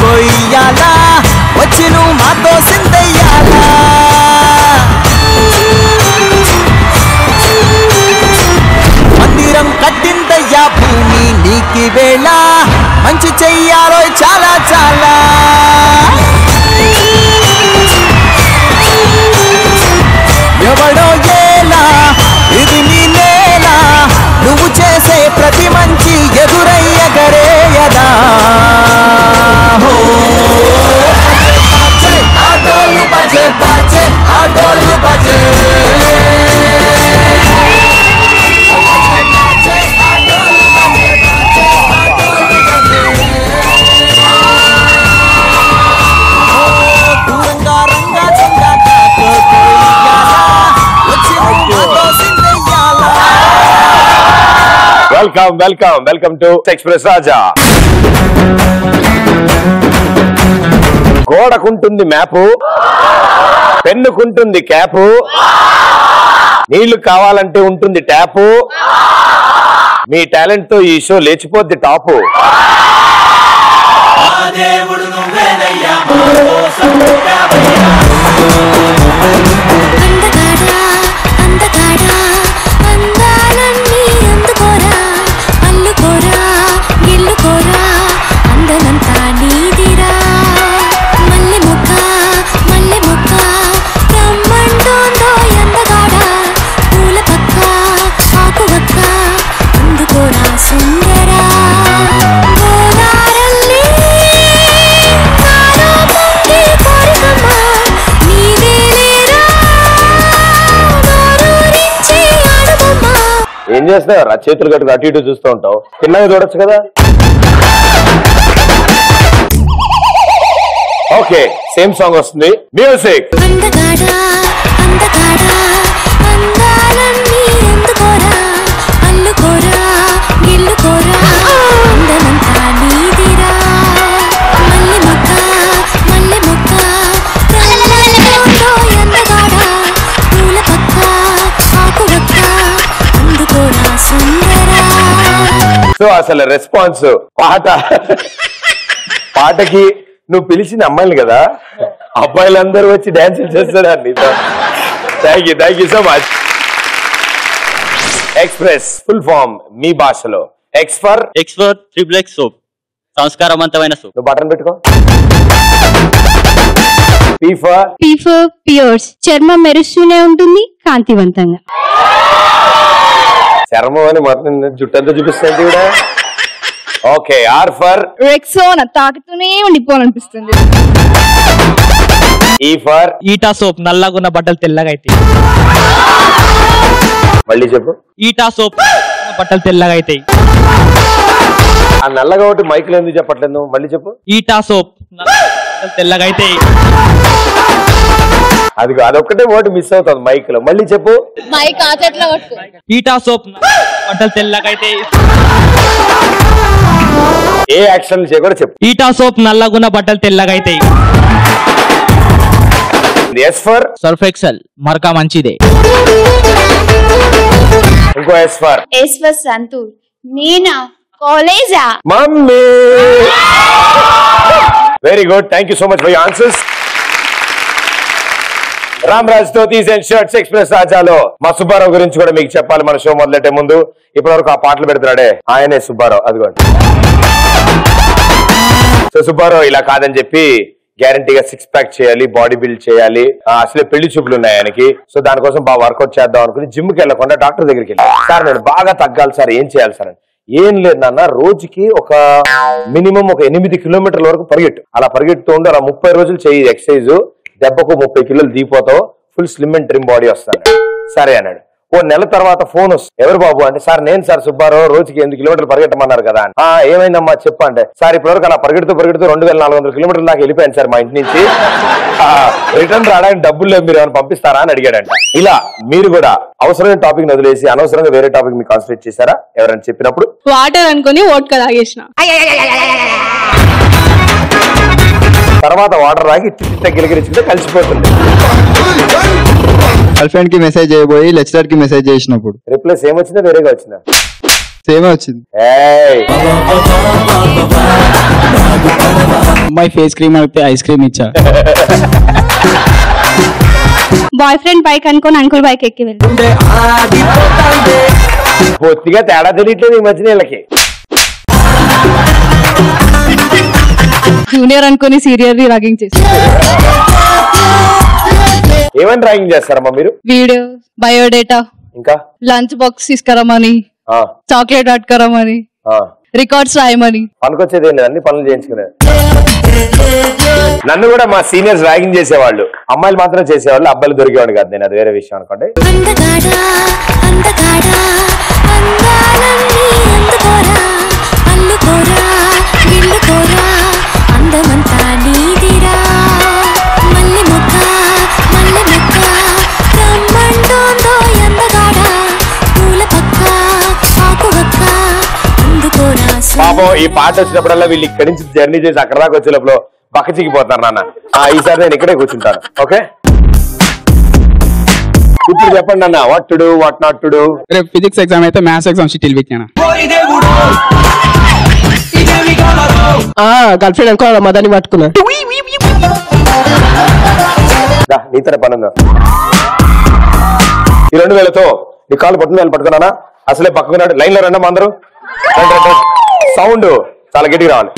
కొయ్యాలా వచ్చి నువ్వు మాతో సిందయ్యాలా మందిరం కట్టిందయ్యా భూమి నీకి వేళ మంచి చెయ్యాలో చాలా చాలా ఎవడో ఏలా ఇది నీ నేల నువ్వు చేసే ప్రతి మంచి ఎదురయ్యగరేయదా ఆటోలు బజే బజే ఆటోలు బజే వెల్కమ్ టు ఎక్స్ప్రెస్ రాజా. గోడకుంటుంది మ్యాపు, పెన్నుకుంటుంది క్యాపు, నీళ్లు కావాలంటే ఉంటుంది ట్యాపు, మీ టాలెంట్ తో ఈ షో లేచిపోద్ది టాపు. ఏం చేస్తున్నావు? చేతులు కట్టుకు అటు ఇటు చూస్తూ ఉంటావు, చిన్నగా చూడొచ్చు కదా. ఓకే, సేమ్ సాంగ్ వస్తుంది. మ్యూజిక్. సో అసలు రెస్పాన్స్ పాటకి నువ్వు పిలిచిన అమ్మాయిలు కదా, అబ్బాయిలందరూ వచ్చి డాన్స్ చేస్తారా నీతో? Thank you so much. Express full form మీ భాషలో X for triple X soap, సంస్కారవంతమైన సోప్. నువ్వు బటన్ పెట్టుకో. పీ ఫర్ ప్యూర్స్, చర్మం మెరుస్తూనే ఉంటుంది కాంతివంతంగా. చర్మం అని మొత్తం జుట్టంతా చూపిస్తుంది కూడా. ఓకే, ఆర్ ఫర్ రెక్సోనా, తాకుతూనే ఉండిపోవాలనిపిస్తుంది. ఈ ఫర్ ఈటా సోప్, నల్లగున్న బట్టలు తెల్లగా అయితే. మళ్ళీ చెప్పు. ఈటా సోప్, బట్టలు తెల్లగా అవుతాయి. ఆ నల్లగా ఒకటి మైకులు ఎందుకు చెప్పట్లేదు? మళ్ళీ చెప్పు. ఈటా సోప్, తెల్లగా అవుతాయి. అదొక్కటే ఓటు మిస్ అవుతుంది మైక్ లో. మళ్ళీ చెప్పు. ఈటా సోప్, బట్టలు తెల్లగా అవుతాయి. ఏ యాక్షన్ చేయకూడదు చెప్పు. ఈటా సోప్, నల్లగున్న బట్టలు తెల్లగా అవుతాయి. ఎస్ ఫర్ సర్ఫ్ ఎక్సెల్, మరక మంచిదే. ఇంకో ఎస్ ఫర్ సంతూర్, మీనా కాలేజా. Mummy. Very good, thank you so much for your answers. Ramraj dhotis and shirts Express రాజాలో మా సుబ్బారావు గురించి కూడా మీకు చెప్పాలి. మన షో మొదలెట్టే ముందు ఇప్పటి వరకు ఆ పాటలు పెడుతున్నాడే ఆయనే సుబ్బారావు. అదిగోండి. సో సుబ్బారావు ఇలా కాదని చెప్పి గ్యారంటీగా 6 ప్యాక్ చేయాలి, బాడీ బిల్డ్ చేయాలి, అసలే పెళ్లి చూపులు ఉన్నాయి ఆయనకి. సో దానికోసం బాగా వర్కౌట్ చేద్దాం అనుకుని జిమ్ కి వెళ్లకుండా డాక్టర్ దగ్గరికి వెళ్ళి, సార్ నేను బాగా తగ్గాలి సార్, ఏం చేయాలి సార్ అని. ఏం లేదు నాన్న, రోజుకి ఒక మినిమం 8 కిలోమీటర్ల వరకు పరిగెట్టు. అలా పరిగెడుతూ ఉండి అలా 30 రోజులు చేయి ఎక్సర్సైజ్, దెబ్బకు 30 కిలోలు దిగిపోతావు, full slim and trim body వస్తాను. సరే అన్నాడు. ఓ నెల తర్వాత ఫోన్ వస్తుంది. ఎవరు బాబు అంటే, సార్ నేను సార్ సుబ్బారావు, రోజుకి 8 కిలోమీటర్లు పరిగెట్టమన్నారు కదా. ఏమైందమ్మా చెప్పు అంటే, సార్ ఇప్పటివరకు అలా పరిగెడుతూ 2400 కిలోమీటర్ల దాకా వెళ్ళిపోయాను సార్ మా ఇంటి నుంచి, రిటర్న్ రావడానికి డబ్బులు లేవు, మీరు ఏమైనా పంపిస్తారా అని అడిగాడంట. ఇలా మీరు కూడా అవసరమైన టాపిక్ వదిలేసి అనవసరంగా వేరే టాపిక్ మీకు కాన్సన్ట్రేట్ చేశారా? ఎవరైనా చెప్పినప్పుడు వాటర్ అనుకుని వోడ్కా తాగేసిన, తర్వాత వాటర్ రాగి గిలిగిరించుకుంటే కలిసిపోతుంది. గర్ల్ ఫ్రెండ్ కి మెసేజ్ చేయబోయి లెక్చరర్ కి మెసేజ్ చేసినప్పుడు రిప్లై సేమ్ వచ్చిందా వేరేగా వచ్చిందా? సేమ్ వచ్చింది. అమ్మాయి ఫేస్ క్రీమ్ అయితే ఐస్ క్రీమ్ ఇచ్చా. బాయ్ ఫ్రెండ్ బైక్ అనుకోని అంకుల్ బైక్ ఎక్కి వెళ్ళి పూర్తిగా తేడా తెలియట్లేదు ఈ మధ్య వీళ్ళకి. జూనియర్ అనుకోని సీరియల్ ర్యాగింగ్ చేసి ఏమని ర్యాగింగ్ చేస్తారమ్మా మీరు? వీడియో, బయోడేటా, ఇంకా లంచ్ బాక్స్ తీసుకురమని, చాక్లెట్ పట్టుకురమని, రికార్డ్స్ రాయమని. పనికొచ్చేది ఏం లేదు, అన్ని పనులు చేయించుకునేది. నన్ను కూడా మా సీనియర్స్ ర్యాగింగ్ చేసేవాళ్ళు. అమ్మాయిలు మాత్రం చేసేవాళ్ళు, అబ్బాయిలు దొరికేవాడు కాదు. నేను అది వేరే విషయం అనుకోండి. పాపం ఈ పాట వచ్చినప్పుడల్లా వీళ్ళు ఇక్కడి నుంచి జర్నీ చేసి అక్కడ దాకా వచ్చే లోపల పక్క చిక్కిపోతారు నాన్న. ఈసారి నేను ఇక్కడే కూర్చుంటాను. ఓకే, ఇప్పుడు చెప్పండి అన్న, what to do, what not to do. రేపు ఫిజిక్స్ ఎగ్జామ్ అయితే మ్యాథ్స్ ఎగ్జామ్ షీట్ వెళ్ళిపోయాను. గర్ల్ ఫ్రెండ్ అనుకో మదాన్ని పట్టుకున్నా. నీతనే పని ఉందా? ఈ 2000తో నీ కాళ్ళు పట్టుకున్నానా? అసలే పక్కకున్నాడు. లైన్ లో రండి అందరూ. సౌండ్ చాలా గట్టిగా రావాలి.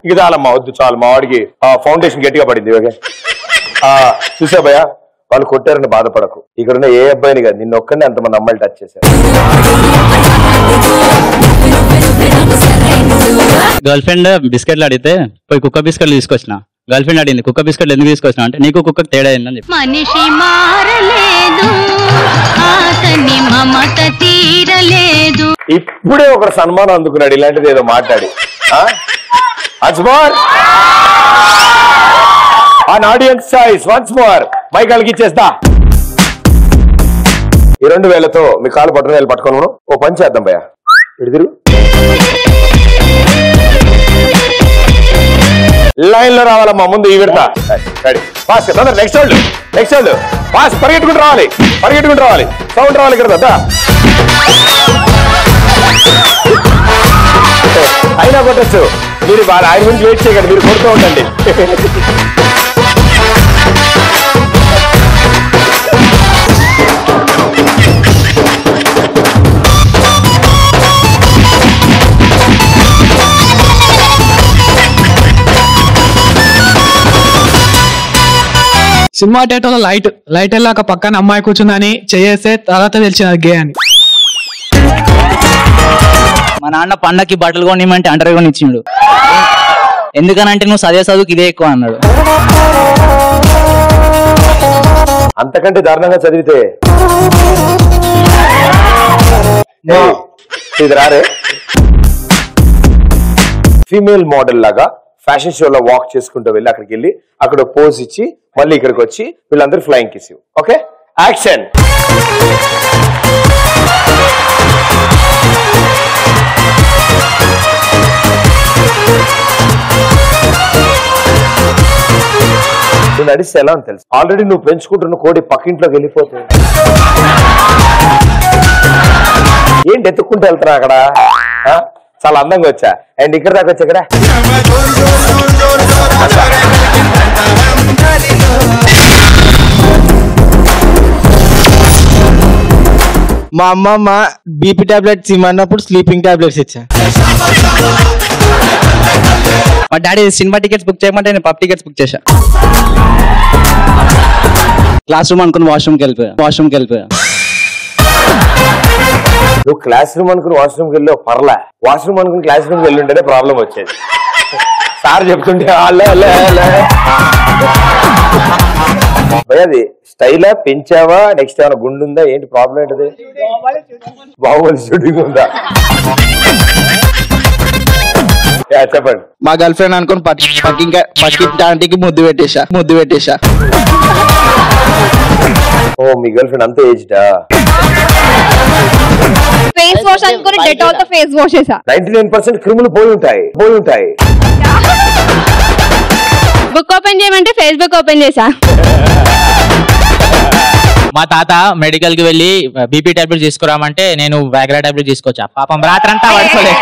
ఇక చాలమ్మా, వద్దు చాలు. మా వాడికి ఫౌండేషన్ గట్టిగా పడింది. ఓకే, చూసా భయ్యా, వాళ్ళు కొట్టారని బాధపడకు. ఇక్కడున్న ఏ అబ్బాయిని కాదు, నిన్న ఒక్కడిని అంతమంది అమ్మాయిలు టచ్ చేశారు. గర్ల్ ఫ్రెండ్ బిస్కెట్లు అడిగితే పోయి కుక్క బిస్కెట్లు తీసుకొచ్చిన. గర్ల్ ఫ్రెండ్ అడిగింది కుక్క బిస్కెట్లు ఎందుకు తీసుకొచ్చిన అంటే నీకు కుక్కకు తేడా ఏందని చెప్పి. మనిషి మారలేదు, ఆతని మమత తీరలేదు. ఇప్పుడే ఒక సన్మానం అందుకున్నాడు ఇలాంటిది ఏదో మాట్లాడి. Audience choice once more mic అలిగిచ్చేస్తా. ఈ 2000తో మీ కాలు పట్టుకొని ఓ పని చేద్దాం భయ్యా. ఇడుదురు లైన్ లో రావాలమ్మా. ముందు ఈ విడత నెక్స్ట్ వాళ్ళు పాస్ పరిగెట్టుకుంటూ రావాలి. సౌండ్ రావాలి ఇక్కడ. అయినా కొట్టచ్చు మీరు. ఆయన గురించి వెయిట్ చేయకండి, మీరు కొడుతూ ఉండండి. సినిమా థియేటర్ లో లైట్ వెళ్ళాక పక్కన అమ్మాయి కూర్చుందని చేస్తే తర్వాత తెలిసిన గే అని. మా నాన్న పండక్కి బట్టలు కొనిమంటే అంటరే కొని ఇచ్చిండు. ఎందుకనంటే నువ్వు చదువుకి ఇదే ఎక్కువ అన్నాడు. అంతకంటే దారుణంగా చదివితే ఇది రారే. ఫీమేల్ మోడల్ లాగా ఫ్యాషన్ షోలో వాక్ చేసుకుంటూ వెళ్ళి అక్కడికి వెళ్ళి అక్కడ పోజ్ ఇచ్చి మళ్ళీ ఇక్కడికి వచ్చి వీళ్ళందరూ ఫ్లయింగ్ కిస్. Okay, action. నువ్వు నడిస్తే ఎలా అని తెలుసు. ఆల్రెడీ నువ్వు పెంచుకుంటున్న కోడి పక్కింట్లోకి వెళ్ళిపోతుంది. ఏంటి ఎత్తుక్కుంటూ వెళ్తున్నా అక్కడ? చాలా అందంగా వచ్చా. అండ్ ఇక్కడ దాకా వచ్చా ఇక్కడ. మా అమ్మమ్మ బీపీ టాబ్లెట్స్ ఇమ్మన్నప్పుడు స్లీపింగ్ టాబ్లెట్స్ ఇచ్చా. మా డాడీ సినిమా టికెట్స్ బుక్ చేయమంటే నేను పబ్ టికెట్స్ బుక్ చేశా. క్లాస్ రూమ్ అనుకుని వాష్రూమ్కి వెళ్ళిపోయా. నువ్వు క్లాస్ రూమ్ అనుకుని వాష్రూమ్కి వెళ్ళావు పర్లే. వాష్రూమ్ అనుకుని క్లాస్ రూమ్కి వెళ్ళి ఉంటేనే ప్రాబ్లం వచ్చేది. సార్ చెప్తుంటే అది స్టైలా పెంచావా, నెక్స్ట్ ఏమైనా గుండు ఉందా, ఏంటి ప్రాబ్లం ఏంటది? బాహుబలి షూటింగ్ ఉందా? చెప్పండి. మా గర్ల్ ఫ్రెండ్ అనుకుని పక్కింటి ఆంటీకి ముద్దు పెట్టేశా. ఓ మీ గర్ల్ ఫ్రెండ్ అంతే ఏజ్డా? ఫేస్ వాష్ అనుకుని డెటాల్ తో ఫేస్ వాష్ చేసా. 99% క్రిములు పోయి ఉంటాయి. బుక్ ఓపెన్ చేయమంటే ఫేస్బుక్ ఓపెన్ చేసా. మా తాత మెడికల్ కి వెళ్ళి బీపీ టాబ్లెట్ తీసుకురామంటే నేను వ్యాగ్రా టాబ్లెట్ తీసుకొచ్చా. పాపం రాత్రంతా పడుకోలేదు.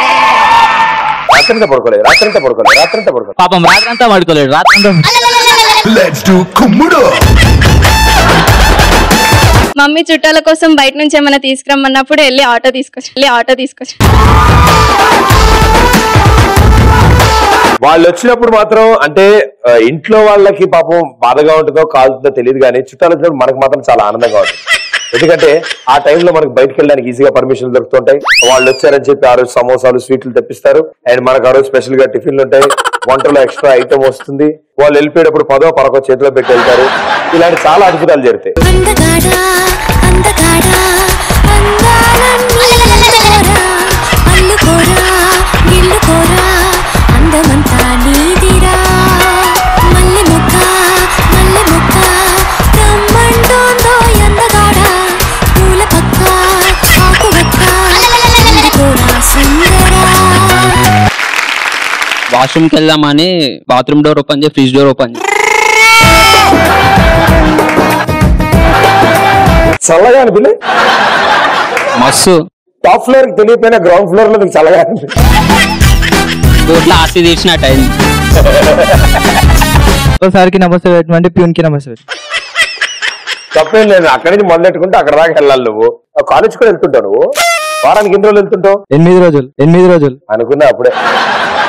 పాపం రాత్రంతా పడుకోలేడు. మమ్మీ చుట్టాల కోసం బయట నుంచి ఏమైనా తీసుకురమ్మన్నప్పుడు వెళ్ళి ఆటో తీసుకొచ్చి వాళ్ళు వచ్చినప్పుడు మాత్రం అంటే ఇంట్లో వాళ్ళకి పాపం బాధగా ఉంటుందో కాలుతుందో తెలియదు కానీ చుట్టాలు వచ్చినప్పుడు మనకు మాత్రం చాలా ఆనందంగా ఉంటుంది. ఎందుకంటే ఆ టైంలో మనకు బయటకు వెళ్ళడానికి ఈజీగా పర్మిషన్ దొరుకుతుంటాయి. వాళ్ళు వచ్చారని చెప్పి ఆ రోజు సమోసాలు స్వీట్లు తెప్పిస్తారు. అండ్ మనకు ఆ రోజు స్పెషల్ గా టిఫిన్లు ఉంటాయి. వంటలో ఎక్స్ట్రా ఐటమ్ వస్తుంది. వాళ్ళు వెళ్ళిపోయేటప్పుడు 10వ 11వ చేతిలో పెట్టి వెళ్తారు. ఇలాంటి చాలా అద్భుతాలు జరుగుతాయి. వాష్రూమ్ కి వెళ్దామని బాత్రూమ్ డోర్ ఓపెన్ చేసి ఫ్రిడ్జ్ డోర్ ఓపెన్ చల్లగా అనిపించలే? మస్తు. టాప్ ఫ్లోర్ కి తెలియపోయినా గ్రౌండ్ ఫ్లోర్ లో చల్లగా అనిపించింది. ఆస్తి తీర్చినట్టు అయింది. సార్కి నమస్తే పెట్టమంటే ప్యూన్ కి నమస్తే పెట్టు. తప్పేం లేదు. అక్కడి నుంచి మొదలెట్టుకుంటే అక్కడ దాకా వెళ్ళాలి. నువ్వు కాలేజ్ కూడా వెళ్తుంటావు. నువ్వు వారానికి ఎన్ని రోజులు వెళ్తుంటావు? 8 రోజులు అనుకున్నా. అప్పుడే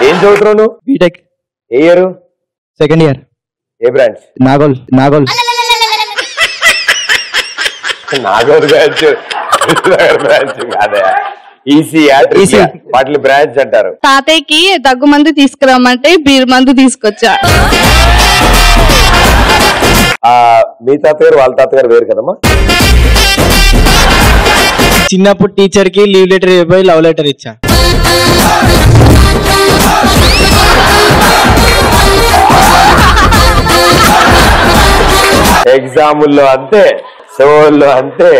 ఏం చదువుతున్నావు నువ్వు? బీటెక్. ఏ ఇయర్? Second year. ఏ బ్రాంచ్? నాగోల్ బ్రాంచ్ కాదే, వాటి బ్రాంచ్ అంటారు. తాతయ్యకి దగ్గు మందు తీసుకురామంటే బీర్ మందు తీసుకొచ్చా. మీ తాతగారు వాళ్ళ తాతగారు వేరు కదమ్మా. చిన్నప్పుడు టీచర్ కి లీవ్ లెటర్ ఇవ్వబోయి లవ్ లెటర్ ఇచ్చా. ఎగ్జాముల్లో అంతే, షోల్లో అంతే.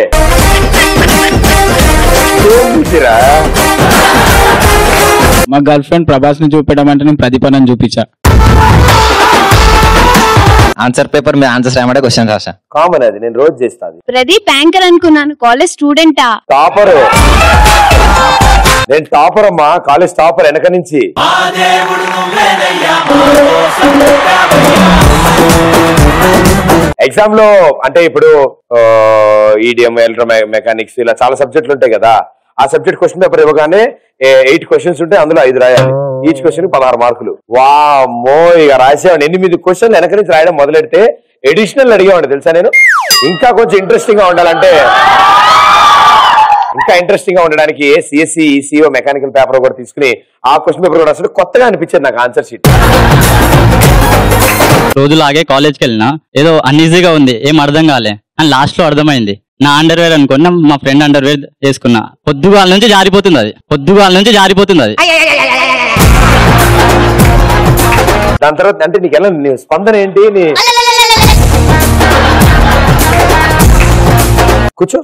మా గర్ల్ ఫ్రెండ్ ప్రభాస్ ని చూపెట్టమంటే నేను ప్రదీపనని చూపించా. ఆన్సర్ పేపర్ మీద ఆన్సర్స్ రాయమంటే క్వశ్చన్ రాసా. కామన్ అది, నేను రోజు చేస్తాను. ప్రదీప్ యాంకర్ అనుకున్నాను, కాలేజ్ స్టూడెంటా? టాపర్. నేను టాపర్ అమ్మా, కాలేజ్ టాపర్ వెనక నుంచి. ఎగ్జామ్ లో అంటే ఇప్పుడు ఈడిఎం, ఎలక్ట్రో మెకానిక్స్ ఇలా చాలా సబ్జెక్టులు ఉంటాయి కదా. ఆ సబ్జెక్ట్ క్వశ్చన్ పేపర్ ఇవ్వగానే 8 క్వశ్చన్స్ ఉంటాయి, అందులో 5 రాయాలి. ఈచ్ క్వశ్చన్ 16 మార్కులు. వామ్మో, ఇక రాసేవాడిని. 8 క్వశ్చన్లు వెనక నుంచి రాయడం మొదలెడితే ఎడిషనల్ అడిగేవాడిని తెలుసా నేను. ఇంకా కొంచెం ఇంట్రెస్టింగ్ గా ఉండాలంటే, ఇంకా ఇంట్రెస్టింగ్ గా ఉండడానికి సిఎస్సి, ఈసీఓ, మెకానికల్ పేపర్ కూడా తీసుకుని ఆ క్వశ్చన్ పేపర్ కూడా అసలు కొత్తగా అనిపించేది నాకు ఆన్సర్ షీట్. రోజులాగే కాలేజ్కి వెళ్ళినా ఏదో అన్ఈజీగా ఉంది, ఏం అర్థం కాలే అని లాస్ట్ లో అర్థమైంది. నా అండర్వేర్ అనుకున్నా, మా ఫ్రెండ్ అండర్వేర్ వేసుకున్నా. పొద్దుగాల నుంచి జారిపోతుంది అది. దాని తర్వాత అంటే నీకు ఎలా, నీ స్పందన ఏంటి? కూర్చో,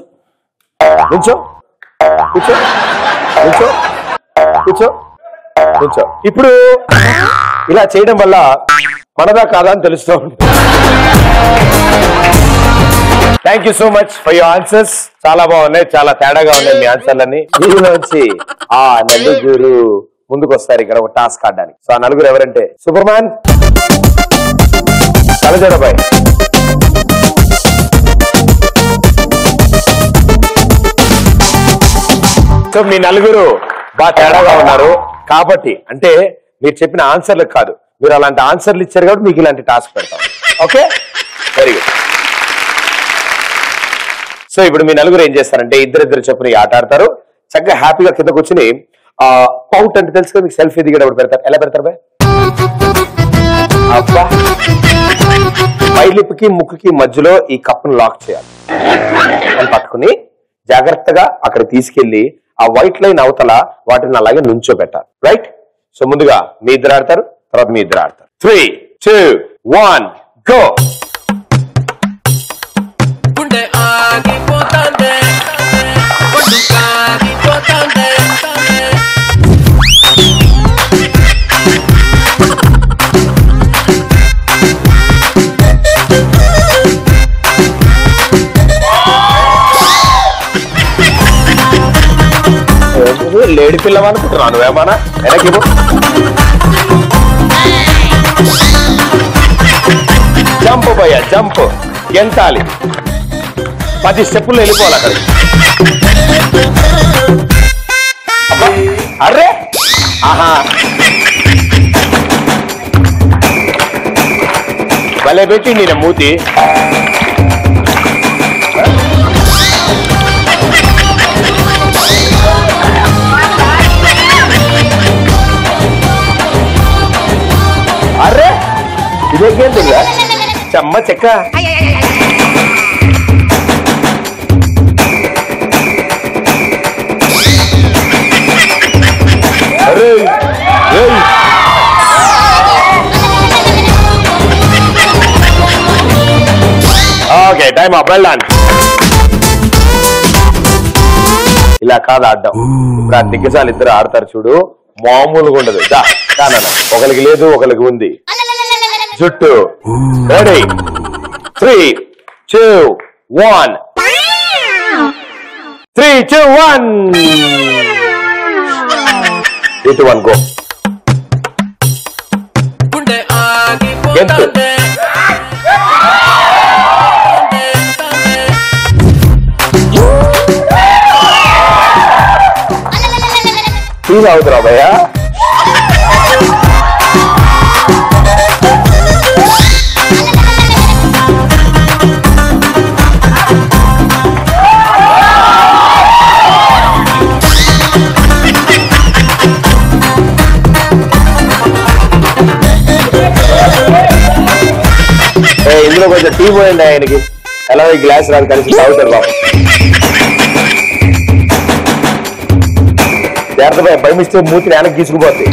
కూర్చో, కూర్చో, కూర్చో, కూర్చో, కూర్చో. ఇప్పుడు ఇలా చేయడం వల్ల మనదా కాదా అని తెలుస్తూ ఉంటుంది. Thank you so much for your answers. చాలా బాగున్నాయి, చాలా తేడాగా ఉన్నాయి మీ ఆన్సర్లన్నీ. దీనిలోంచి ఆ నలుగురు ముందుకు వస్తారు ఇక్కడ ఒక టాస్క్ ఆడడానికి. సో ఆ నలుగురు ఎవరంటే సూపర్ మ్యాన్, కలజడబాయ్, సో మీ నలుగురు బాగా తేడాగా ఉన్నారు కాబట్టి, అంటే మీరు చెప్పిన ఆన్సర్లకు కాదు, మీరు అలాంటి ఆన్సర్లు ఇచ్చారు కాబట్టి మీకు ఇలాంటి టాస్క్ పెడతాం. Okay, very good. సో ఇప్పుడు మీ నలుగురు ఏం చేస్తారంటే ఇద్దరిద్దరు చొప్పున ఈ ఆట ఆడతారు. చక్కగా హ్యాపీగా కింద కూర్చుని పౌట్ అంటే తెలుసు కదా మీకు, సెల్ఫీ దిగేటప్పుడు పెడతారు. ఎలా పెడతారు బాయ్? అబ్బా, పై లిప్కి ముక్కుకి మధ్యలో ఈ కప్పును లాక్ చేయాలి. అని పట్టుకుని జాగ్రత్తగా అక్కడ తీసుకెళ్లి ఆ వైట్ లైన్ అవతల వాటిని అలాగే నుంచో పెట్టాలి. రైట్? సో ముందుగా మీ ఇద్దరు ఆడతారు, తర్వాత మీ ఇద్దరు ఆడతారు. 3, 2, 1 గో. గుండె ఆగిపోతాందే, ఒళ్ళు కాగిపోతాందే. లేడి పిల్లవ అనుకుంటున్నావు నువ్వేమన్నా వెనక్కి జంప్ భయ్యా జంప్ గెంతాలి 10 స్టెప్పులు వెళ్ళిపోవాలి అక్కడికి అర్రే ఆహా భలే పెట్టి నేను మూతి అర్రే ఇదేం తిన్నా చెమ్మ చెక్క అరే ఓకే టైం అప్ వెళ్ళాను ఇలా కాదు ఆడడం ఇప్పుడు ఆ దిగ్గజాలు ఇద్దరు ఆడతారు చూడు మామూలుగా ఉండదు కానా ఒకరికి లేదు ఒకరికి ఉంది జుట్టు రెడీ 3, 2, 1 3, 2, 1 ఇటు 1 గో గెంతు ఫీల్ అవుతురా భయ్యా ఇందులో కొంచెం టీ పోయింది ఆయనకి ఎలా గ్లాస్ రాదు కలిసి తాగుతారు బాబు జాగ్రత్త భయమిస్తే మూతి వెనక్కి తీసుకుపోతాయి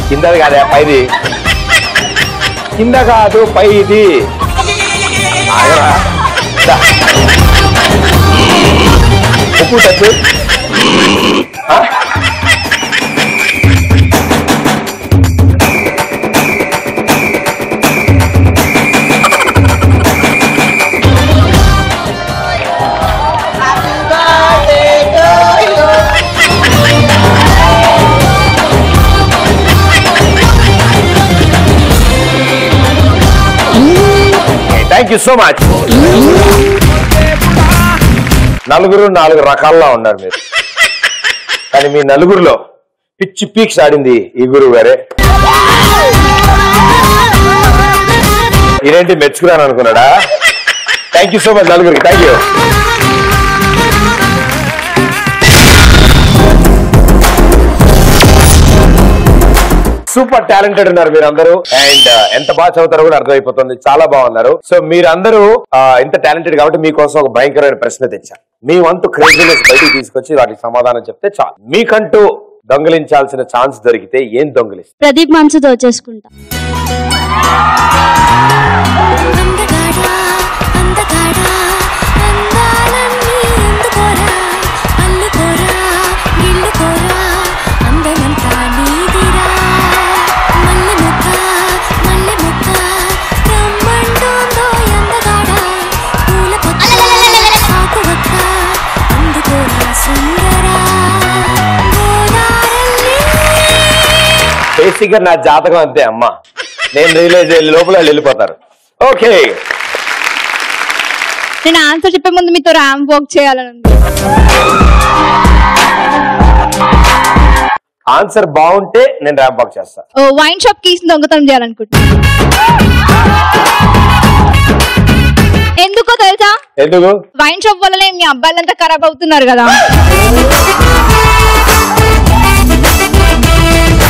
కిందది కాదా పైది కింద కాదు పైది ఉప్పు touch thank you so much నలుగురు 4 రకాల్లో ఉన్నారు మీరు కానీ మీ నలుగురులో పిచ్చి పీక్స్ ఆడింది ఈ గురువు గారే ఇదేంటి మెచ్చుకున్నాను అనుకున్నాడా థ్యాంక్ యూ సో మచ్ నలుగురికి థ్యాంక్ యూ సూపర్ టాలెంటెడ్ ఉన్నారు మీరందరూ అండ్ ఎంత బాగా చదువుతారో కూడా అర్థమైపోతుంది చాలా బాగున్నారు సో మీరందరూ ఇంత టాలెంటెడ్ కాబట్టి మీకోసం ఒక భయంకరమైన ప్రశ్న తెచ్చా మీ వంతు క్రేజీనెస్ బయటికి తీసుకొచ్చి వాటికి సమాధానం చెప్తే చాలు మీకంటూ దొంగిలించాల్సిన ఛాన్స్ దొరికితే ఏం దొంగిలిస్తారు ప్రదీప్ మనసు దోచేసుకుంటా బేసిక్ గా నా జాతకం అంతే అమ్మా నేను రియలైజ్ అయ్యే లోపల వెళ్ళిపోతారు ఓకే నేను ఆన్సర్ చెప్పే ముందు మీతో ర్యాంప్ వాక్ చేయాలని ఆన్సర్ బాగుంటే నేను ర్యాంప్ వాక్ చేస్తా వైన్ షాప్ కీస్ దొంగతనం చేయాలనుకుంటున్నా ఎందుకో తెలుసా ఎందుకు వైన్ షాప్ వల్లనే మీ అబ్బాయిలంతా ఖరాబ్ అవుతున్నారు కదా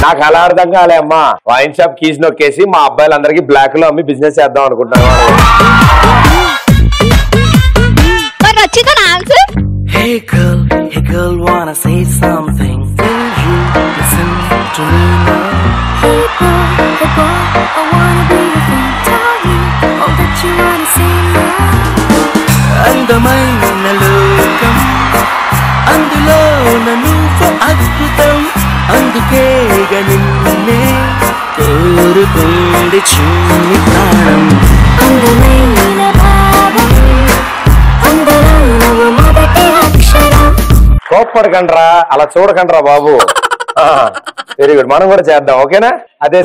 నాకు అలా అర్థం కాలే అమ్మా వైన్ షాప్ కీస్ నొక్కేసి మా అబ్బాయిలందరికీ బ్లాక్ లో అమ్మి బిజినెస్ చేద్దాం అనుకుంటున్నాను మరి నచ్చిందా నా answer Hey girl, wanna say something? Will you listen to me now? Hey boy, I wanna be your friend. అందమైన లోకం అందులో నువ్వు అద్భుతం అందుకే నిన్నే కోరుకుంది చిన్ని ప్రాణం అందమైన భావం అందులో నువ్వు మొదటి అక్షరం. కోప్పడకండ్రా, అలా చూడకండ్రా బాబు. వెరీ గుడ్, మనం కూడా చేద్దాం, ఓకేనా? అదే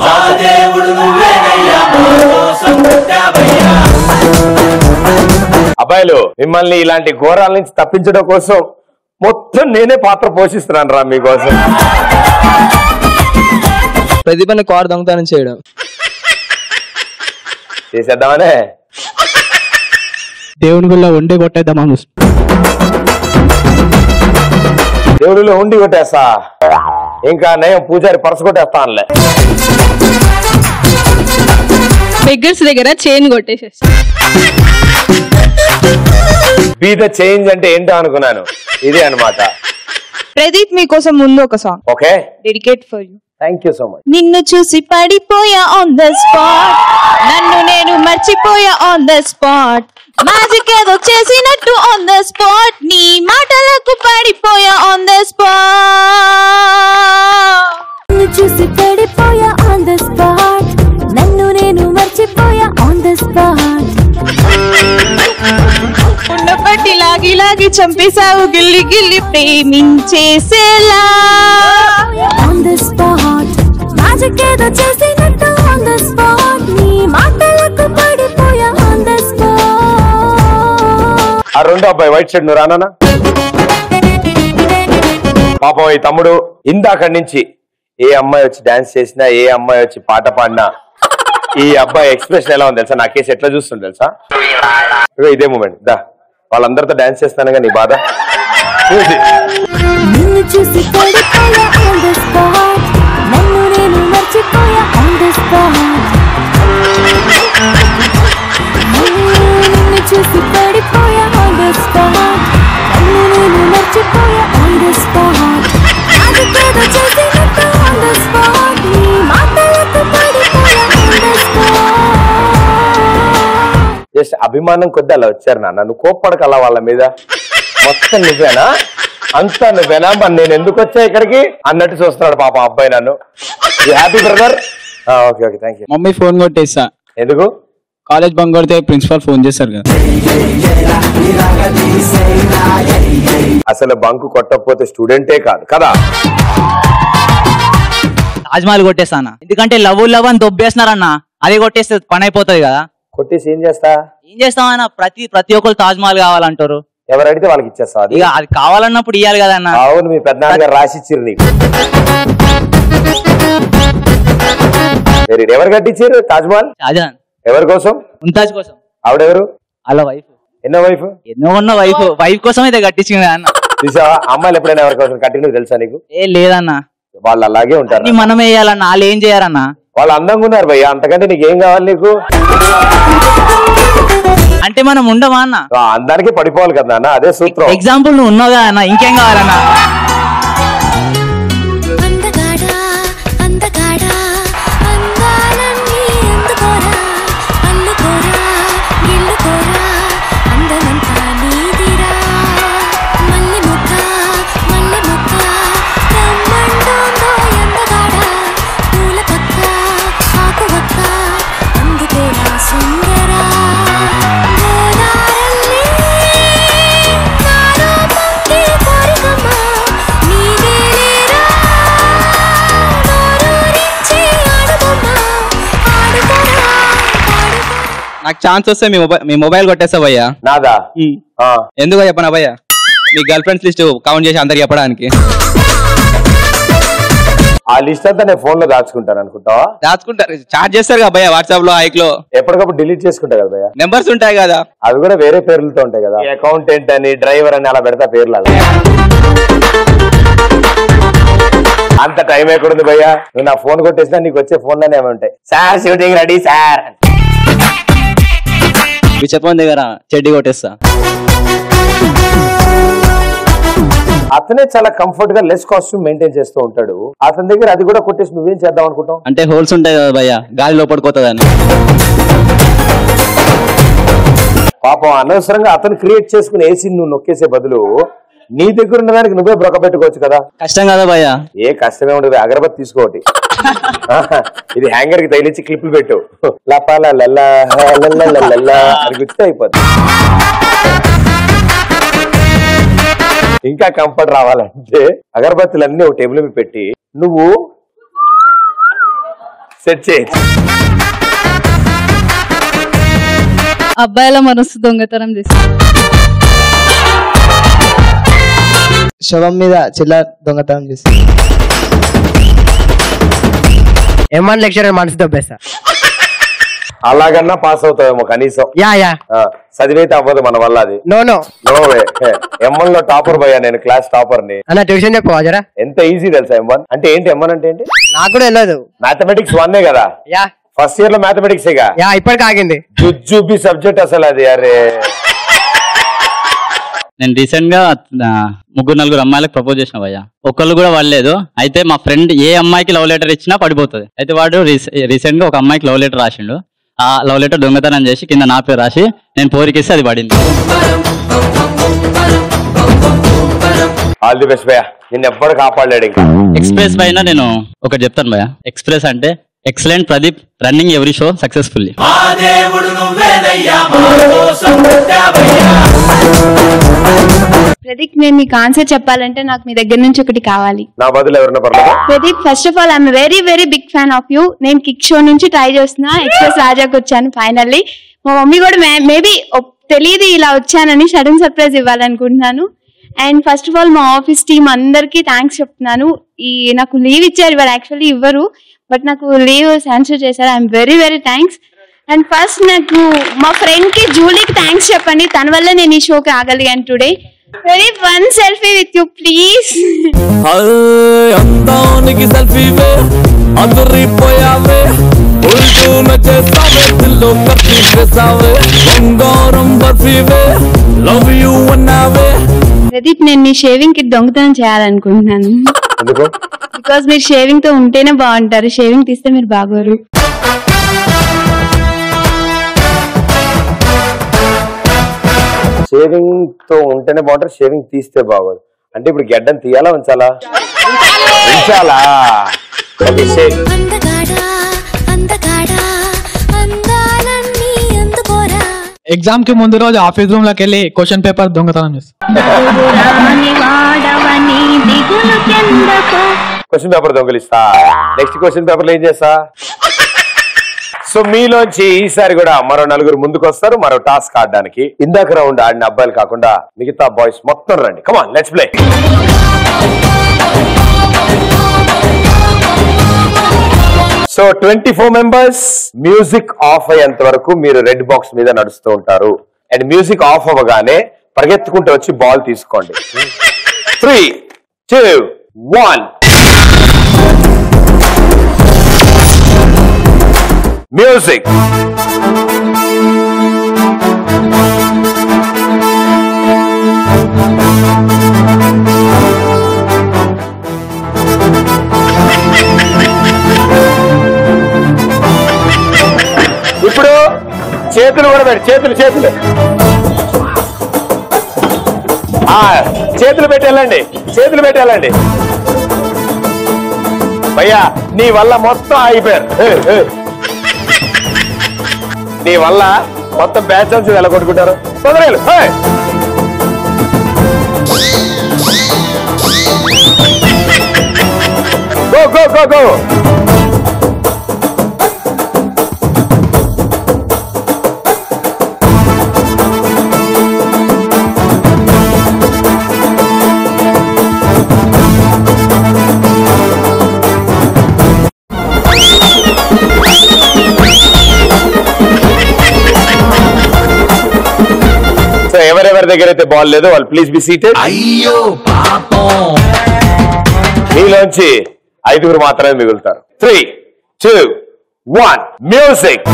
అబ్బాయిలు, మిమ్మల్ని ఇలాంటి ఘోరాల నుంచి తప్పించడం కోసం మొత్తం నేనే పాత్ర పోషిస్తున్నాను రా మీకోసం. ప్రదీపని కారు దొంగతనం చేయడం చేసేద్దామనే. దేవుని గుళ్ళ ఉండే కొట్టేద్దామా? దేవుడిలో ఉండి కొట్టేస్తా, ఇంకా నేను పూజారి పరస కొట్టేస్తా అనలే. బెగ్గర్స్ దగ్గర చైన్ కొట్టేసేస్తా. బీ ద చేంజ్ అంటే ఏంటో అనుకున్నాను, ఇదే అన్నమాట. ప్రదీప్ మీకోసం ముందు ఒక song okay, dedicate for you. Thank you so much. నిన్ను చూసి పడిపోయా ఆన్ ద స్పాట్, నన్ను నేను మర్చిపోయా ఆన్ ద స్పాట్, మ్యాజిక్ ఏదో చేసినట్టు ఆన్ ద స్పాట్, నీ మాటలకు పడిపోయా ఆన్ ద స్పాట్. నిన్ను చూసి పడిపోయా ఆన్ ద స్పాట్, నన్ను నేను మర్చిపోయా ఆన్ ద స్పాట్, ఉన్నపట్టి లాగి లాగి చంపేశావు గిల్లి గిల్లి ప్రేమించేసేలా ఆన్ ద స్పాట్, మ్యాజిక్ ఏదో చేసినట్టు ఆన్ ద స్పాట్, నీ మాటలకు పడిపోయా ఆన్ ద స్పాట్. ఆ రెండో అబ్బాయి వైట్ షర్ట్ నువ్వు రానా? పాపం ఈ తమ్ముడు ఇందాక నుంచి ఏ అమ్మాయి వచ్చి డాన్స్ చేసినా, ఏ అమ్మాయి వచ్చి పాట పాడినా ఈ అబ్బాయి ఎక్స్ప్రెషన్ ఎలా ఉంది తెలుసా? నా కేసు ఎట్లా చూస్తుంది తెలుసా? ఇదే మూమెంట్ దా, వాళ్ళందరితో డాన్స్ చేస్తాను కానీ బాధ. నిన్ను చూసి పడిపోయా ఆన్ ద స్పాట్, నన్ను నేను మర్చిపోయా ఆన్ ద స్పాట్, నిన్ను చూసి పడిపోయా ఆన్ ద స్పాట్, నన్ను నేను మర్చిపోయా ఆన్ ద స్పాట్, నాకేదో చేసినట్టు ఆన్ ద స్పాట్, నీ మాటలకు పడిపోయా ఆన్ ద స్పాట్. జస్ట్ అభిమానం కొద్ది అలా వచ్చారు నాన్న, నువ్వు కోప్పడకలా వాళ్ళ మీద. మొత్తం నువ్వేనా? అంతా నువ్వేనా? మరి నేను ఎందుకు వచ్చా ఇక్కడికి అన్నట్టు చూస్తున్నాడు పాప అబ్బాయి నన్ను. Happy brother. Okay okay, thank you. Mummy phone కొట్టేసా. ఎందుకు? కాలేజ్ బంక్ కొడితే ప్రిన్సిపల్ ఫోన్ చేశారు కదా. అసలు బంకు కొట్టకపోతే స్టూడెంటే కాదు కదా. తాజ్మహల్ కొట్టేస్తానా, ఎందుకంటే లవ్ లవ్ అని దొబ్బేస్తున్నారన్న, అదే కొట్టేస్తే పని అయిపోతుంది కదా. కొట్టేసి ఏం చేస్తా? ఏం చేస్తామన్నా, ప్రతి ఒక్కరు తాజ్మహల్ కావాలంటారు. ఎవరు అడిగితే వాళ్ళకి ఇచ్చేస్తా. ఇక అది కావాలన్నప్పుడు ఇవ్వాలి కదా అన్న. అవును, మీ పెద్దనాన్నగారు రాసిచ్చిర్రు నీకు. ఎవరు కట్టించారు తాజ్మహల్? షాజహాన్. ఎవరి కోసం? ముంతాజ్ కోసం. ఆవిడెవరు? అలా వైఫ్. ఎన్నో వైఫ్? ఎన్నో ఉన్న వైఫ్ కోసం అయితే కట్టించింది అన్న. చూసావా, అమ్మాయిలు ఎప్పుడైనా ఎవరి కోసం కట్టినవి తెలుసా నీకు? ఏ లేదన్న, వాళ్ళు అలాగే ఉంటారు. మనమే వేయాలన్న, వాళ్ళు ఏం చేయాలన్నా? వాళ్ళు అందంగా ఉన్నారు భయ్య, అంతకంటే నీకేం కావాలి నీకు? అంటే మనం ఉండమా అన్న? అందానికి పడిపోవాలి కదా అన్న, అదే సూత్రం. ఎగ్జాంపుల్ నువ్వు ఉన్నావుగా అన్న, ఇంకేం కావాలన్నా? నాకు ఛాన్స్ వస్తే మీ మొబైల్ కొట్టేస్తా భయ్యా. నాదా? ఎందుకో చెప్పనా భయ్యా, మీ గర్ల్ ఫ్రెండ్స్ లిస్ట్ కౌంట్ చేసి అందరికి చెప్పడానికి. ఆ లిస్ట్ అంతా నేను ఫోన్ లో దాచుకుంటాను అనుకుంటావా? దాచుకుంటారు, చార్జ్ చేస్తారు కదా భయ్యా, వాట్సాప్ లో, హైక్ లో. ఎప్పటికప్పుడు డిలీట్ చేసుకుంటా కదా భయ్యా. నెంబర్స్ ఉంటాయి కదా, అవి కూడా వేరే పేర్లతో ఉంటాయి కదా. అకౌంటెంట్ అని, డ్రైవర్ అని అలా పెడతా పేర్లు. అంత టైం ఎక్కడుంది భయ్యా? నువ్వు నా ఫోన్ కొట్టేసినా నీకు వచ్చే ఫోన్ లోనే ఉంటాయి. Sir shooting ready sir. మీ చెప్పని దగ్గర చెడ్డి కొట్టేస్తా. అతనే చాలా కంఫర్ట్ గా లెస్ కాస్ట్యూమ్ మెయింటైన్ చేస్తూ ఉంటాడు. అతని దగ్గర అది కూడా కొట్టేసి నువ్వేం చేద్దాం అనుకుంటావు? అంటే హోల్స్ ఉంటాయి కదా భయ్యా, గాలి లోపలిపోతుందని. పాపం అనవసరంగా అతను క్రియేట్ చేసుకుని ఏసీ నువ్వు నొక్కేసే బదులు నీ దగ్గర ఉన్న దానికి నువ్వే బ్రొక పెట్టుకోవచ్చు కదా. కష్టం కదా భయ్యా. ఏ కష్టమే ఉండదు, అగరబత్తి తీసుకోటి. ఇది హ్యాంగర్ కి తగిలించి క్లిప్లు పెట్టు, లపాల లల్లా అని గుర్తు అయిపోతుంది. ఇంకా కంఫర్ట్ రావాలంటే అగరబత్తులన్నీ ఒక టేబుల్ మీద పెట్టి నువ్వు సెట్ చేయొచ్చు. అబ్బాయిల మనసు దొంగతనం చేస్తారు. శవం మీద చిల్లర దొంగతనం చేసి M1 లెక్చరర్ మనసు దొబ్బేస్తా. అలాగన్నా పాస్ అవుతావేమో కనీసం. యా చదివైతే అవ్వదు మన వల్ల అది. నో నోవే. M1 లో టాపర్ పోయా నేను, క్లాస్ టాపర్ ని. అన్న ట్యూషన్ చెప్పవా జరా? ఎంత ఈజీ తెలుసా M1 అంటే ఏంటి? M1 అంటే ఏంటి నాకు కూడా తెలియదు. మ్యాథమెటిక్స్ 1 కదా. యా ఫస్ట్ ఇయర్ లో మ్యాథమెటిక్స్ యా ఇప్పటికి ఆగింది. జుజుబి సబ్జెక్ట్ అసలు అది. అరే నేను రీసెంట్ గా 3-4 అమ్మాయిలకు ప్రపోజ్ చేసిన భయ్యా, ఒక్కళ్ళు కూడా పడలేదు. అయితే మా ఫ్రెండ్ ఏ అమ్మాయికి లవ్ లెటర్ ఇచ్చినా పడిపోతుంది. అయితే వాడు రీసెంట్ గా ఒక అమ్మాయికి లవ్ లెటర్ రాసిండు. ఆ లవ్ లెటర్ దొంగతనం చేసి కింద నా పేరు రాసి నేను పోరికేసి అది పడింది. ఆల్ ది బెస్ట్ భయ్యా, నిన్ను ఎవ్వరు కాపాడలేడు ఇంకా. ఎక్స్ప్రెస్ పైన నేను ఒకటి చెప్తాను భయ్యా. ఎక్స్ప్రెస్ అంటే excellent Pradeep running every show successfully. Pradeep, నేను మీకు ఆన్సర్ చెప్పాలంటే నాకు మీ దగ్గర నుంచి ఒకటి కావాలి. నా బదులు ఎవరన్నా పర్లేదు. Pradeep, first of all I'm very very big fan of you. నేను కిక్ షో నుంచి ట్రై చేస్తున్నా, ఎక్స్ప్రెస్ రాజాకి వచ్చాను ఫైనల్లీ. మా మమ్మీ కూడా మేబీ తెలియదు ఇలా వచ్చానని సడన్ సర్ప్రైజ్ ఇవ్వాలనుకుంటున్నాను. అండ్ ఫస్ట్ ఆఫ్ ఆల్ మా ఆఫీస్ టీమ్ అందరికి థ్యాంక్స్ చెప్తున్నాను. నాకు లీవ్ ఇచ్చారు, ఇవాళ యాక్చువల్లీ ఇవ్వరు, బట్ నాకు లీవ్ శాంక్షన్ చేశారు. I'm very very thanks. And first నాకు మా ఫ్రెండ్ కి జూలీకి థ్యాంక్స్ చెప్పండి, తన వల్ల నేను ఈ షోకి ఆగలిగాను today. Very one selfie with you please. అందానికి సెల్ఫీవే అదిరిపోయావే, ఉల్టూన చేసావే, దిల్లో కత్తి చేసావే, బంగారం బర్ఫీవే, లవ్ యూ అన్నావే. ప్రదీప్, నేను మీ షేవింగ్ కి దొంగతనం చేయాలనుకుంటున్నాను. బికాస్ మీరు షేవింగ్ తో ఉంటేనే బాగుంటారు, షేవింగ్ తీస్తే మీరు బాగోరు. షేవింగ్ తో ఉంటేనే బాగుంటారు, షేవింగ్ తీస్తే బాగోదు అంటే ఇప్పుడు గెడ్డం తీయాలా ఉంచాలా? ఉంచాలా. Okay shave. ఎగ్జామ్ కి ముందు రోజు ఆఫీస్ రూమ్ లోకి వెళ్ళి క్వశ్చన్ పేపర్ దొంగతనం చేస్తా. క్వశ్చన్ పేపర్ దొంగలిస్తా. నెక్స్ట్ క్వశ్చన్ పేపర్ లో ఏం చేస్తా? సో మీలోంచి ఈసారి కూడా మరో 4 ముందుకు వస్తారు మరో టాస్క్ ఆడడానికి. ఇందాక రౌండ్ ఆడిన అబ్బాయిలు కాకుండా మిగతా బాయ్స్ మొత్తం రండి. Come on let's play. So 24 members. Music of అయ్యేంత వరకు మీరు రెడ్ బాక్స్ మీద నడుస్తూ ఉంటారు. అండ్ మ్యూజిక్ ఆఫ్ అవ్వగానే పరిగెత్తుకుంటూ వచ్చి బాల్ తీసుకోండి. 3, 2, 1. మ్యూజిక్. ఇప్పుడు చేతులు కూడా పెట్టి చేతులు పెట్టి వెళ్ళండి, చేతులు పెట్టి వెళ్ళండి. భయ్యా నీ వల్ల మొత్తం అయిపోయారు, నీ వల్ల మొత్తం బ్యాచ్ ఎలా కొట్టుకుంటారు. తొందరలు గో గో గో గో. ఎవరెవరి దగ్గర అయితే బాల్ లేదో వాళ్ళు ప్లీజ్ బి సీటెడ్. అయ్యో పాపం. మీలోంచి 5 మాత్రమే మిగులుతారు. 3, 2, 1 music.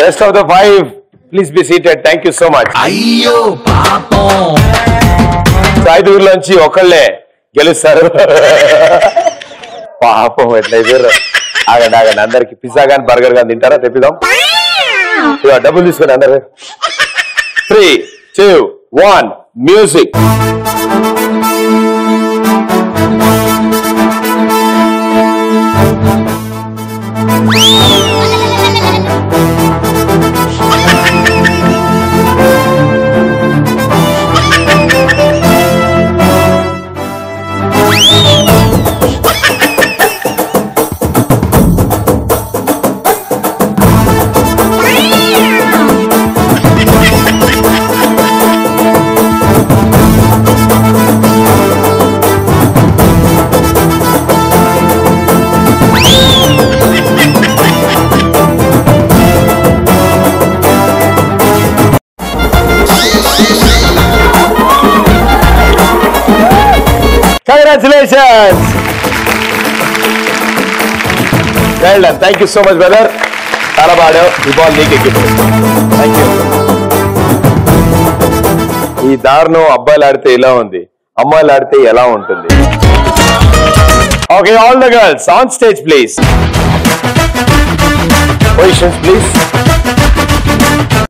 Rest of the 5, please be seated. Thank you so much. అయ్యో పాపం. ఐదుగురులోంచి ఒకళ్ళే గెలుస్తారు. పాపం ఎట్లయితే ఆగండి అందరికి పిజ్జా గాని బర్గర్ గాని తింటారా? తెప్పిద్దాం. డబ్బులు తీసుకోండి అందరు. 3, 2, 1 music. Congratulations! Well done. Thank you so much, brother. చాలా బాగా ఈ బాల్ నీకు ఎక్కింది. Thank you. ఈ దారుణం అబ్బాయిలు ఆడితే ఇలా ఉంది, అమ్మాయిలు ఆడితే ఎలా ఉంటుంది? Okay, all the girls on stage please. Positions please.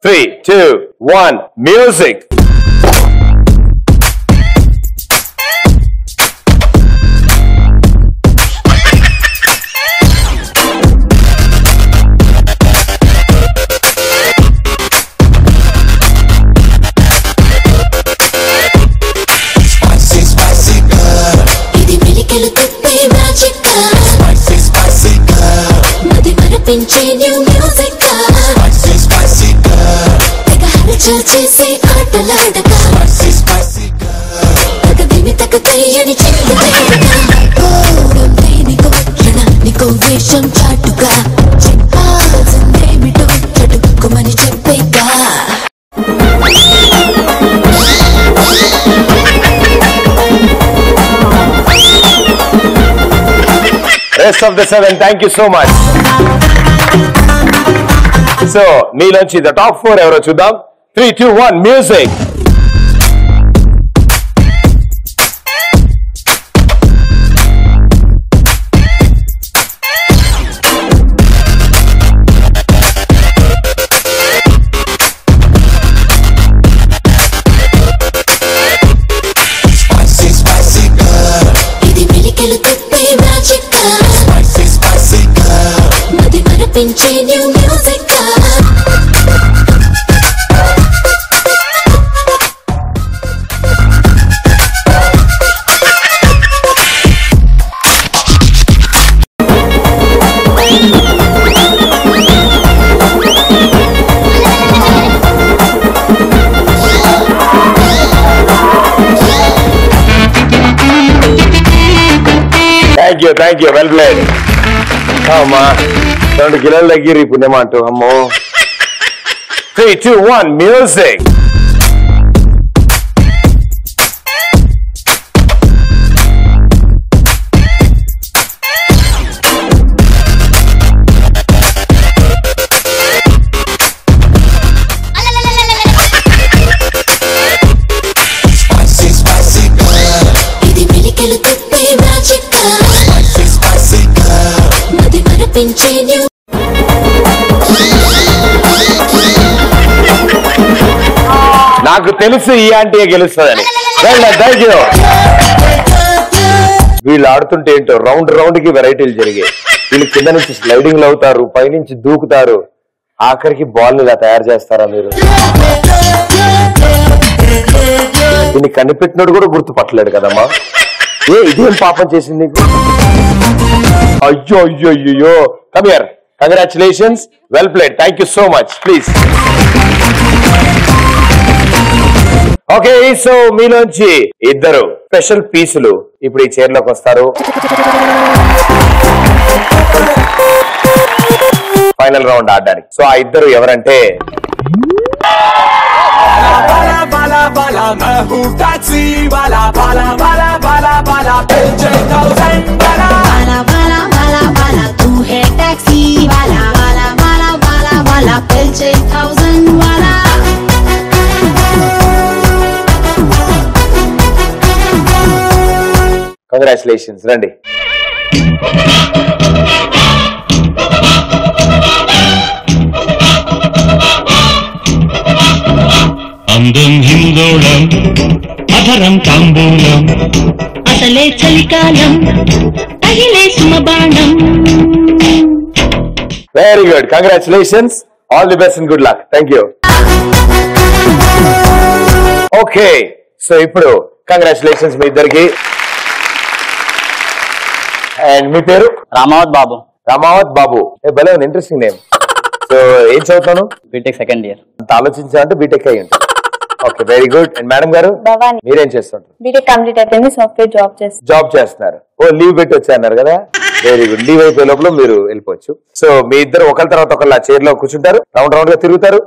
3, 2, 1 music. New music spicy spicy girl తెగ హల్చల్ చేసే ఆటలాడగా spicy spicy girl తెగ దిమి తెగ తయ్యని చెయ్యగా ఓరంపై నీకు క్షణ నీకు వేషం చాటుగా చెప్పాల్సిందేమిటో చటుక్కుమని చెప్పేగా. Rest of the 7, thank you so much. So, మీలోంచి the top 4 ఎవరో చూద్దాం. 3, 2, 1 music. New music Thank you, well played. అమ్మా 2 కిలోలు తగ్గిరు ఈ పుణ్యమా అంటూ. అమ్మో. 3, 2, 1 మ్యూజిక్. నాకు తెలుసు ఈ ఆంటీ గెలుస్తుందని. వీళ్ళు ఆడుతుంటే ఏంటో రౌండ్ రౌండ్ కి వెరైటీలు జరిగాయి. వీళ్ళు కింద నుంచి స్లైడింగ్ అవుతారు, పైనుంచి దూకుతారు, ఆఖరికి బాల్ ఇలా తయారు చేస్తారా మీరు? దీన్ని కనిపెట్టినోడు కూడా గుర్తుపట్టలేడు కదమ్మా. ఇదేం పాపం చేసింది నీకు? అయ్యో అయ్యో అయ్యో. Come here. Congratulations, well played. Thank you so much. Please. Okay, so మీలోంచి ఇద్దరు స్పెషల్ పీసులు ఇప్పుడు ఈ చైర్లోకి వస్తారు. ఫైనల్ రౌండ్ ఆడడానికి. సో ఆ ఇద్దరు ఎవరంటే टैक्सी वाला కంగ్రాచులేషన్స్. రండి. అందం హిందోళం అధరం తాంబూలం అసలే చలికాలం తగిలే సుమబాణం. Very good, congratulations, all the best and good luck. Thank you. Okay, so ఇప్పుడు కంగ్రాచులేషన్స్ మీ ఇద్దరికి. అండ్ మీ పేరు? రామావత్ బాబు. రామావత్ బాబు, భలే ఉంది, ఇంట్రెస్టింగ్ నేమ్. సో ఏం చదువుతాను? BTech second year. అంత ఆలోచించా అంటే బీటెక్ అయ్యి ఉంటుంది. Okay, very good. And madam గారు? భవాని. మీరేం చేస్తుంటారు? బీటెక్ కంప్లీట్ అయిపోయింది, సాఫ్ట్వేర్ జాబ్ చేస్తాను. జాబ్ చేస్తున్నారు. ఓ, లీవ్ పెట్టి వచ్చారన్నారు కదా, వెరీ గుడ్. లీవ్ అయిపోయే లోపల మీరు వెళ్ళిపోవచ్చు. సో మీ ఇద్దరు ఒకరి తర్వాత ఒకళ్ళ చైర్ లో కూర్చుంటారు, రౌండ్ రౌండ్ గా తిరుగుతారు.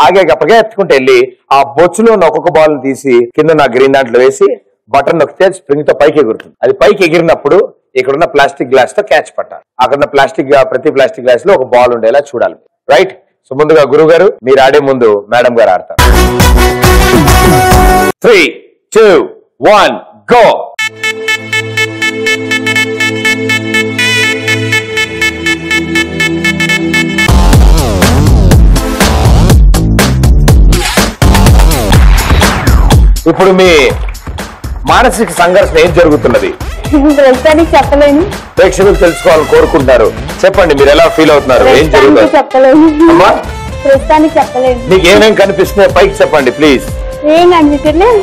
ఆగేగప్పగా ఎత్తుకుంటే వెళ్ళి ఆ బొచ్చులో ఉన్న ఒక్కొక్క బాల్ తీసి కింద నా గ్రీన్ దాంట్లో వేసి బటన్ నొక్కితే స్ప్రింగ్ తో పైకి ఎగురుతుంది. అది పైకి ఎగిరినప్పుడు ఇక్కడున్న ప్లాస్టిక్ గ్లాస్ తో క్యాచ్ పట్టాలి. అక్కడ ప్లాస్టిక్ ప్రతి ప్లాస్టిక్ గ్లాస్ లో ఒక బాల్ ఉండేలా చూడాలి. రైట్? సో ముందుగా గురువు గారు మీరు ఆడే ముందు మేడం గారు ఆడతారు. 3, 2, 1 గో. ఇప్పుడు మీ మానసిక సంఘర్షణ ఏం జరుగుతున్నది? ప్రస్తుతానికి చెప్పలేను. ప్రేక్షకులు తెలుసుకోవాలని కోరుకుంటున్నారు. చెప్పండి, మీరు ఎలా ఫీల్ అవుతున్నారు? ఏం జరుగుతుంది? చెప్పలేను. ప్రస్తుతానికి చెప్పలేను. మీకు ఏమేం కనిపిస్తున్నాయి పైకి చెప్పండి ప్లీజ్. ఏం కనిపించట్లేదు.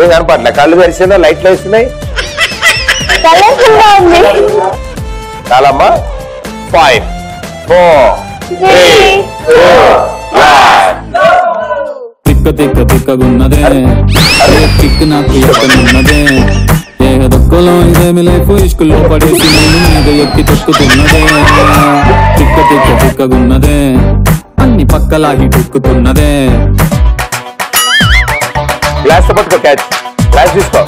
ఏం కనపడలే? కళ్ళు తెరిచిందా? లైట్లు వేస్తున్నాయి. చాలమ్మా. 5, 4, 3, 2, 1. తిక్క తిక్కగున్నదే తిక్క నాకు ఎక్కనున్నదే ఏహదొక్కలో ఇదేమి లైఫ్ ఇష్కుల్లో పడేసి నన్ను మీద ఎక్కి తొక్కుతున్నదే తిక్క తిక్కగున్నదే అన్ని పక్కలాగి తొక్కుతున్నదే. గ్లాస్ పట్టుకో, క్యాచ్ గ్లాస్ తీసుకో.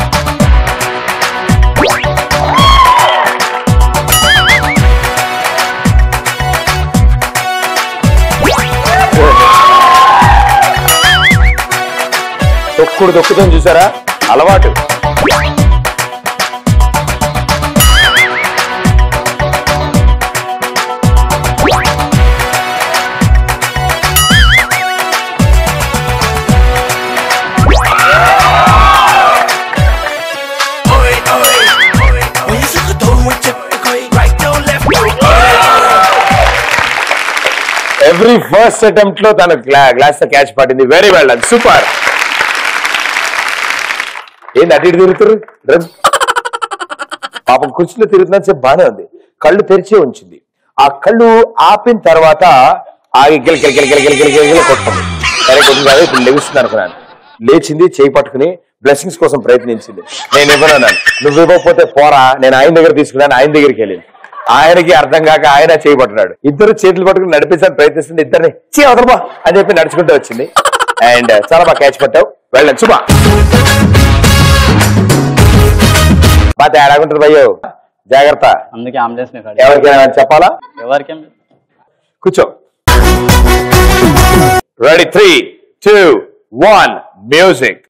తొక్కుతాం చూసారా, అలవాటు. ఎవ్రీ ఫస్ట్ అటెంప్ట్ లో తన గ్లాస్ తో క్యాచ్ పట్టింది. Very well done, super. ఏంది అటు ఇటు తిరుగుతారు? పాపం కుర్చీలో తిరుగుతున్నా చెప్పి బానే ఉంది. కళ్ళు తెరిచే ఉంచింది. ఆ కళ్ళు ఆపిన తర్వాత ఆగి గిలగిల కొట్టుకుంది. సరే కొద్ది కాదు, ఇప్పుడు లెగుస్తుంది అనుకున్నాను. లేచింది, చేయి పట్టుకుని బ్లెస్సింగ్స్ కోసం ప్రయత్నించింది. నేను ఇవ్వనన్నాను. నువ్వు ఇవ్వకపోతే పోరా, నేను ఆయన దగ్గర తీసుకున్నాను. ఆయన దగ్గరికి వెళ్ళింది. ఆయనకి అర్థం కాక ఆయన చేయి పట్టున్నాడు. ఇద్దరు చేతులు పట్టుకుని నడిపించాలని ప్రయత్నిస్తుంది. ఇద్దరిని అవతలబా అని చెప్పి నడుచుకుంటూ వచ్చింది. అండ్ చాలా బాగా క్యాచ్ పట్టావు, వెళ్ళండి శుభా. బా తేడాగుంటుంది భయ్యో, జాగ్రత్త. అందుకే అంబులెన్స్ ఎవరికైనా చెప్పాలా? ఎవరికి కూర్చో. రెడీ? 3, 2, 1 మ్యూజిక్.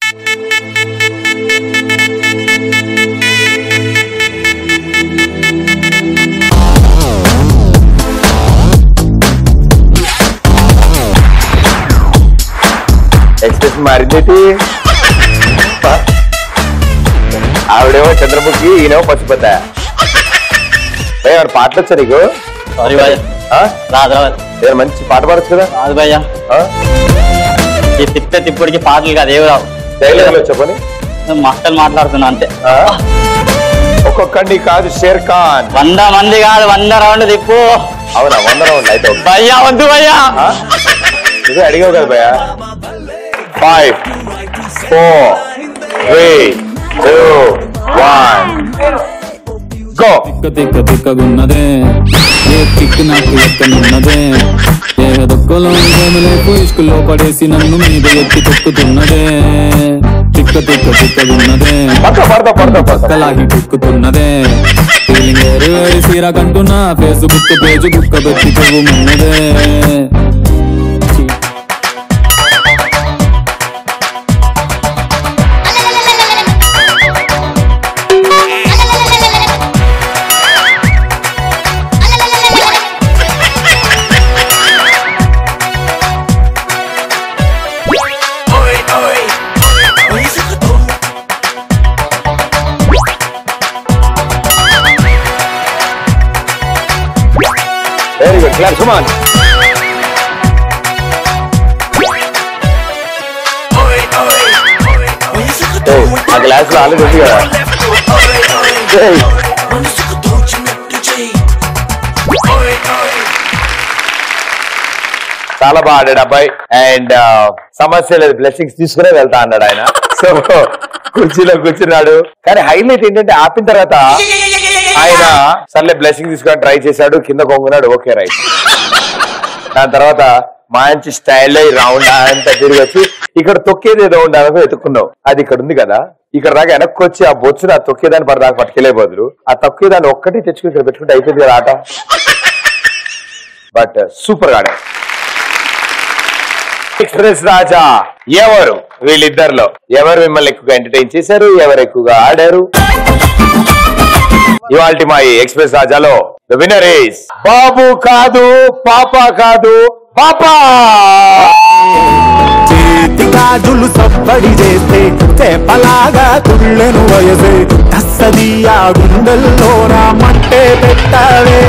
ఎక్స్ప్రెషన్ మారిందేటి? ఆవిడేమో చంద్రముఖి, ఈయనేమో పశుపత. పాటలు వచ్చా నీకు? మంచి పాట పాడచ్చు కదా? రాదు భయ్యా, ఈ తిప్పటికి పాటలు కాదు, ఏవి రావు. చెప్పని మస్తలు మాట్లాడుతున్నా అంతే. ఒక్కొక్కడిని కాదు, షేర్ ఖాన్ 100 మంది కాదు, 100 రౌండ్ తిప్పు. అవునా? 100 రౌండ్ అయితే భయ్యా వద్దు భయ్యా, ఇదే అడిగావు కదా భయ్యా. 5, 4, 3, 2, 1 గో. తిక్కగున్నదే ఏ తిక్కు నాకు ఎక్కనున్నదే ఏహదొక్కలో ఇదేమి లైఫ్ ఇష్కుల్లో పడేసి నన్ను మీద ఎక్కి తొక్కుతున్నదే తిక్కగున్నదే పక్కలాగి తొక్కుతున్నదే ఫీలింగ్ వేరు సీరా కంటున్నా ఫేస్బుక్ పేజ్ బుక్క పెట్టి చెవుమన్నదే. గుడ్ క్లాప్ కమ్ ఆన్ ఆ గ్లాస్ లో ఆల్రెడీ ఉంది కదా చాలా బాగా ఆడాడు అబ్బాయి అండ్ సమస్య లేదు బ్లెస్సింగ్స్ తీసుకునే వెళ్తా అన్నాడు ఆయన సో కుర్చీలో కూర్చున్నాడు కానీ హైలైట్ ఏంటంటే ఆపిన తర్వాత ఆయన సర్లే బ్లెస్సింగ్ తీసుకొని ట్రై చేశాడు కింద కొంగున్నాడు ఓకే రైట్ దాని తర్వాత మంచి స్టైల్లో రౌండ్ అంతా తిరిగి వచ్చి ఇక్కడ తొక్కేది ఏదో ఉండాలని వెతుక్కున్నావు అది ఇక్కడ ఉంది కదా ఇక్కడ దాకా వెనక్కి వచ్చి ఆ బొచ్చును ఆ తొక్కేదాన్ని పడదాకా పట్టుకెళ్లే బదులు ఆ తొక్కేదాన్ని ఒక్కటి తెచ్చుకుని ఇక్కడ పెట్టుకుంటే అయిపోయింది కదా ఆట బట్ సూపర్ గా ఎక్స్ప్రెస్ రాజా ఎవరు వీళ్ళిద్దరిలో ఎవరు మిమ్మల్ని ఎక్కువగా ఎంటర్టైన్ చేశారు ఎవరు ఎక్కువగా ఆడారు ఇవాల్టి మా ఎక్స్ప్రెస్ రాజాలో ద విన్నర్ ఈస్ బాబు కాదు పాప కాదు పాపా చేతి గాజులు సప్పడి చేస్తే చేపలాగా తుళ్ళెను వయసే తస్సది ఆ గుండెల్లోన మట్టే పెట్టవే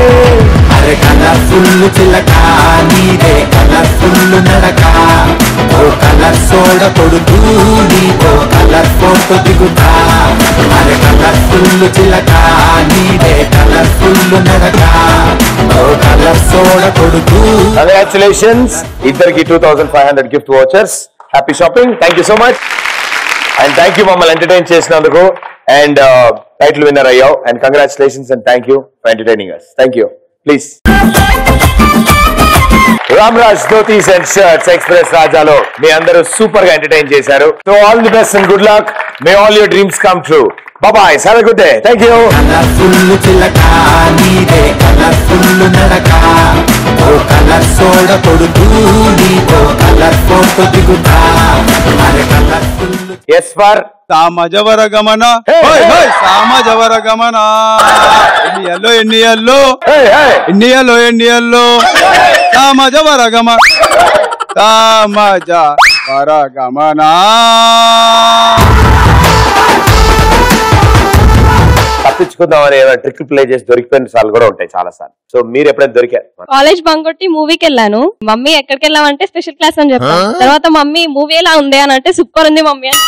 అరే కలర్ఫుల్ చిలక నీదే కలర్ఫుల్ నడక ఓ కలర్ సోడ కొడుతూ నీతో కలర్ ఫోటో దిగుతా అరే కలర్ఫుల్ చిలక నీదే కలర్ఫుల్ నడక ఓ కలర్ సోడ కొడుతూ కంగ్రాచులేషన్స్ ఇద్దరికి 2500 gift vouchers happy shopping thank you so much and thank you మమ్మల్ని ఎంటర్టైన్ చేసినందుకు అండ్ టైటిల్ విన్నర్ అయ్యావు and congratulations and thank you for entertaining us thank you please Ramraj dhotis and shirts Express రాజాలో మీ అందరూ super గా entertain చేశారు so all the best and good luck may all your dreams come true bye have a good day thank you colourful చిలక నీదే colourful నడక ఓ colour soda కొడుతూ నీతో కలర్ ఫోటో దిగుతా అరే కలర్ఫుల్ ఎస్ ఫర్ సామజవర గమన సామజవర గమన ఎన్నియల్లో సామజవర గమ సామజవర గమన తప్పించుకుందామని ఏమైనా ట్రిక్ ప్లే చేసి దొరికిపోయిన సార్లు కూడా ఉంటాయి చాలా సార్లు సో మీరు ఎప్పుడైనా దొరికారు కాలేజ్ బంక్ కొట్టి మూవీకి వెళ్ళాను మమ్మీ ఎక్కడికి వెళ్ళామంటే స్పెషల్ క్లాస్ అని చెప్పాను తర్వాత మమ్మీ మూవీ ఎలా ఉంది అని అంటే సూపర్ ఉంది మమ్మీ అని